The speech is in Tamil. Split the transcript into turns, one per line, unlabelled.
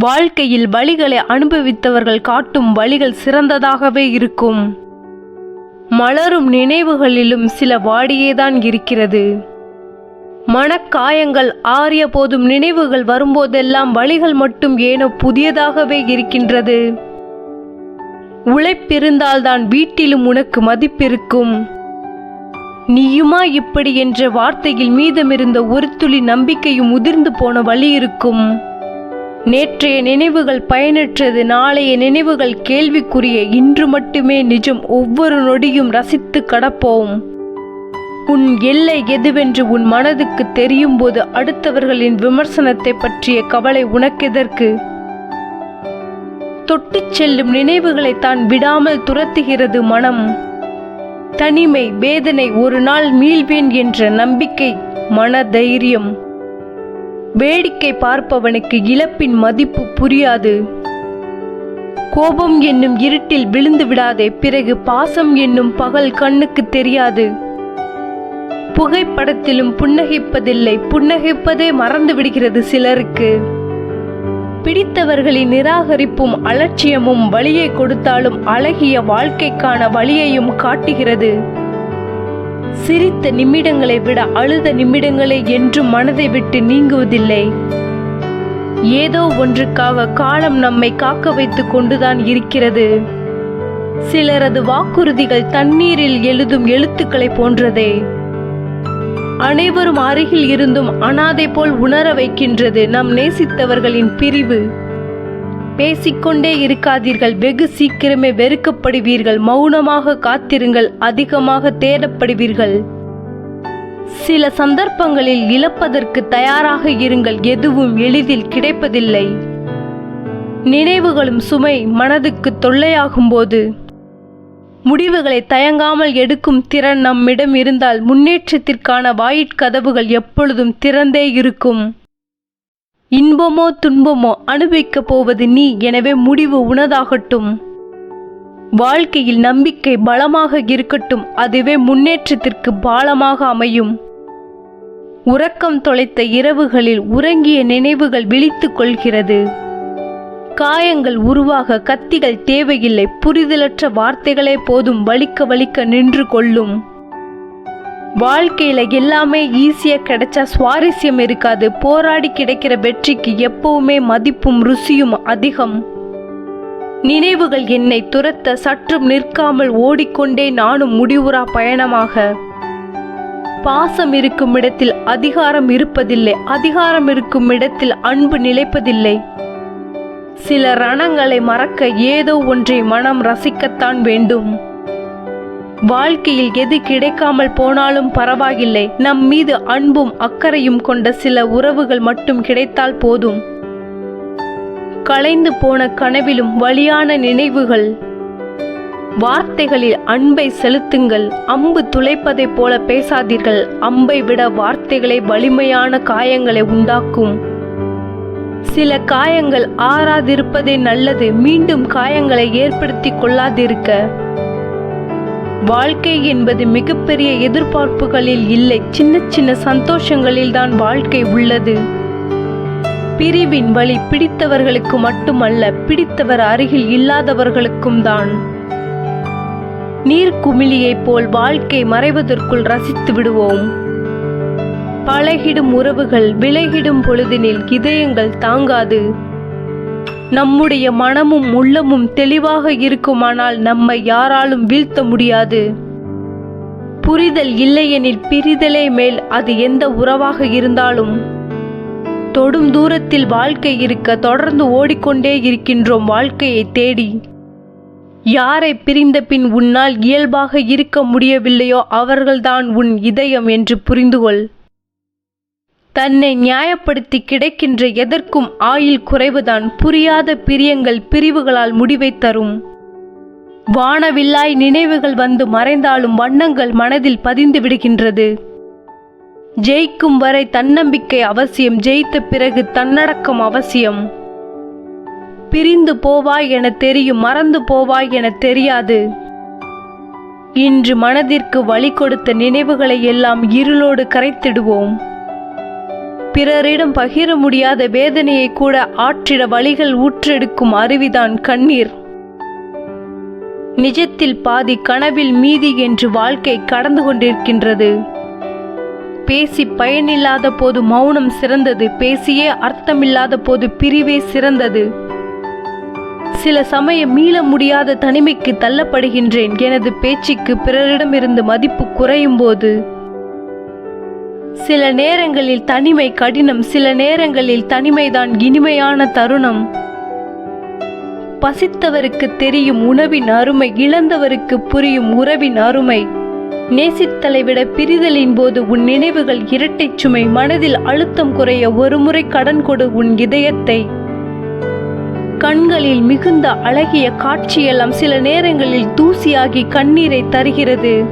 வாழ்க்கையில் வலிகளை அனுபவித்தவர்கள் காட்டும் வழிகள் சிறந்ததாகவே இருக்கும். மலரும் நினைவுகளிலும் சில வாடியேதான் இருக்கிறது. மனக்காயங்கள் ஆறிய போதும் நினைவுகள் வரும்போதெல்லாம் வழிகள் மட்டும் ஏனோ புதியதாகவே இருக்கின்றது. உழைப்பிருந்தால்தான் வீட்டிலும் உனக்கு மதிப்பிருக்கும். நீயுமா இப்படி என்ற வார்த்தையில் மீதமிருந்த ஒரு துளி நம்பிக்கையும் உதிர்ந்து போன வழி இருக்கும். நேற்றைய நினைவுகள் பயனற்றது, நாளைய நினைவுகள் கேள்விக்குரிய, இன்று மட்டுமே நிஜம். ஒவ்வொரு நொடியும் ரசித்து கடப்போம். உன் எல்லை எதுவென்று உன் மனதுக்கு தெரியும் போது அடுத்தவர்களின் விமர்சனத்தை பற்றிய கவலை உனக்கெதற்கு? தொட்டுச் செல்லும் நினைவுகளை தான் விடாமல் துரத்துகிறது மனம். தனிமை, வேதனை, ஒரு நாள் மீள்வேன் என்ற நம்பிக்கை, மன தைரியம். வேடிக்கை பார்ப்பவனுக்கு இழப்பின் மதிப்பு புரியாது. கோபம் என்னும் இருட்டில் விழுந்து விடாதே, பிறகு பாசம் என்னும் பகல் கண்ணுக்கு தெரியாது. புகைப்படத்திலும் புன்னகைப்பதில்லை, புன்னகைப்பதே மறந்து விடுகிறது சிலருக்கு. பிடித்தவர்களின் நிராகரிப்பும் அலட்சியமும் வழியை கொடுத்தாலும் அழகிய வாழ்க்கைக்கான வழியையும் காட்டுகிறது. சிரித்த நிமிடங்களை விட அழுத நிமிடங்களே என்றும் மனதை விட்டு நீங்குவதில்லை. ஏதோ ஒன்றுக்காக காலம் நம்மை காக்க வைத்துக் கொண்டுதான் இருக்கிறது. சிலரது வாக்குறுதிகள் தண்ணீரில் எழுதும் எழுத்துக்களை போன்றதே. அனைவரும் அருகில் இருந்தும் அனாதை போல் உணர வைக்கின்றது நம் நேசித்தவர்களின் பிரிவு. பேசிக்கொண்டே இருக்காதீர்கள், வெகு சீக்கிரமே வெறுக்கப்படுவீர்கள். மௌனமாக காத்திருங்கள், அதிகமாக தேடப்படுவீர்கள். சில சந்தர்ப்பங்களில் இழப்பதற்கு தயாராக இருங்கள், எதுவும் எளிதில் கிடைப்பதில்லை. நினைவுகளும் சுமை மனதுக்கு தொல்லையாகும் போது முடிவுகளை தயங்காமல் எடுக்கும் திறன் நம்மிடம் இருந்தால் முன்னேற்றத்திற்கான வாயிற்கதவுகள் எப்பொழுதும் திறந்தே இருக்கும். இன்பமோ துன்பமோ அனுபவிக்கப் போவது நீ, எனவே முடிவு உனதாகட்டும். வாழ்க்கையில் நம்பிக்கை பலமாக இருக்கட்டும், அதுவே முன்னேற்றத்திற்கு பாலமாக அமையும். உறக்கம் தொலைத்த இரவுகளில் உறங்கிய நினைவுகள் விழித்துக் கொள்கிறது. காயங்கள் உருவாக கத்திகள் தேவையில்லை, புரிதலற்ற வார்த்தைகளே போதும், வலிக்க வலிக்க நின்று கொள்ளும். வாழ்க்கையில எல்லாமே ஈஸியா கிடைச்சா சுவாரஸ்யம் இருக்காது. போராடி கிடைக்கிற வெற்றிக்கு எப்பவுமே மதிப்பும் ருசியும் அதிகம். நினைவுகள் என்னை துரத்த சற்றும் நிற்காமல் ஓடிக்கொண்டே நானும் முடிவுறா பயணமாக. பாசம் இருக்கும் இடத்தில் அதிகாரம் இருப்பதில்லை, அதிகாரம் இருக்கும் இடத்தில் அன்பு நிலைப்பதில்லை. சில ரணங்களை மறக்க ஏதோ ஒன்றை மனம் ரசிக்கத்தான் வேண்டும். வாழ்க்கையில் எது கிடைக்காமல் போனாலும் பரவாயில்லை, நம் மீது அன்பும் அக்கறையும் கொண்ட சில உறவுகள் மட்டும் கிடைத்தால் போதும். கலைந்து போன கனவிலும் வலியான நினைவுகள். வார்த்தைகளில் அன்பை செலுத்துங்கள், அம்பு துளைப்பதைப் போல பேசாதீர்கள். அம்பை விட வார்த்தைகளே வலிமையான காயங்களை உண்டாக்கும். சில காயங்கள் ஆறாதிருப்பதே நல்லது, மீண்டும் காயங்களை ஏற்படுத்தி கொள்ளாதிருக்க. வாழ்க்கை என்பது மிகப்பெரிய எதிர்பார்ப்புகளில் இல்லை, சின்ன சின்ன சந்தோஷங்களில் தான் வாழ்க்கை உள்ளது. பிரிவின் வழி பிடித்தவர்களுக்கு மட்டுமல்ல, பிடித்தவர் அருகில் இல்லாதவர்களுக்கும் தான். நீர்க்குமிழியைப் போல் வாழ்க்கை மறைவதற்குள் ரசித்து விடுவோம். பழகிடும் உறவுகள் விலகிடும் பொழுதினில் இதயங்கள் தாங்காது. நம்முடைய மனமும் உள்ளமும் தெளிவாக இருக்குமானால் நம்மை யாராலும் வீழ்த்த முடியாது. புரிதல் இல்லையெனில் பிரிதலே மேல், அது எந்த உறவாக இருந்தாலும். தொடும் தூரத்தில் வாழ்க்கை இருக்க தொடர்ந்து ஓடிக்கொண்டே இருக்கின்றோம் வாழ்க்கையை தேடி. யாரை பிரிந்த பின் உன்னால் இயல்பாக இருக்க முடியவில்லையோ அவர்கள்தான் உன் இதயம் என்று புரிந்துகொள். தன்னை நியாயப்படுத்தி கிடைக்கின்ற எதற்கும் ஆயுள் குறைவுதான். புரியாத பிரியங்கள் பிரிவுகளால் முடிவை தரும். வானவில்லாய் நினைவுகள் வந்து மறைந்தாலும் வண்ணங்கள் மனதில் பதிந்து விடுகின்றது. ஜெயிக்கும் வரை தன்னம்பிக்கை அவசியம், ஜெயித்த பிறகு தன்னடக்கம் அவசியம். பிரிந்து போவாய் என தெரியும், மறந்து போவாய் என தெரியாது. இன்று மனதிற்கு வழி கொடுத்த நினைவுகளை எல்லாம் இருளோடு கரைத்திடுவோம். பிறரிடம் பகிர முடியாத வேதனையை கூட ஆற்றிட வழிகள் ஊற்றெடுக்கும் அருவிதான் கண்ணீர். நிஜத்தில் பாதி கனவில் மீதி என்று வாழ்க்கை கடந்து கொண்டிருக்கின்றது. பேசி பயனில்லாத போது மௌனம் சிறந்தது, பேசியே அர்த்தமில்லாத போது பிரிவே சிறந்தது. சில சமயம் மீள முடியாத தனிமைக்கு தள்ளப்படுகின்றேன். எனது பேச்சுக்கு பிறரிடமிருந்து மதிப்பு குறையும் போது. சில நேரங்களில் தனிமை கடினம், சில நேரங்களில் தனிமைதான் இனிமையான தருணம். பசித்தவருக்கு தெரியும் உணவின் அருமை, இழந்தவருக்கு புரியும் உறவின் அருமை. நேசித்தலை விட பிரிதலின் போது உன் நினைவுகள் இரட்டை சுமை. மனதில் அழுத்தம் குறைய ஒருமுறை கடன் கொடு உன் இதயத்தை. கண்களில் மிகுந்த அழகிய காட்சியெல்லாம் சில நேரங்களில் தூசியாகி கண்ணீரை தருகிறது.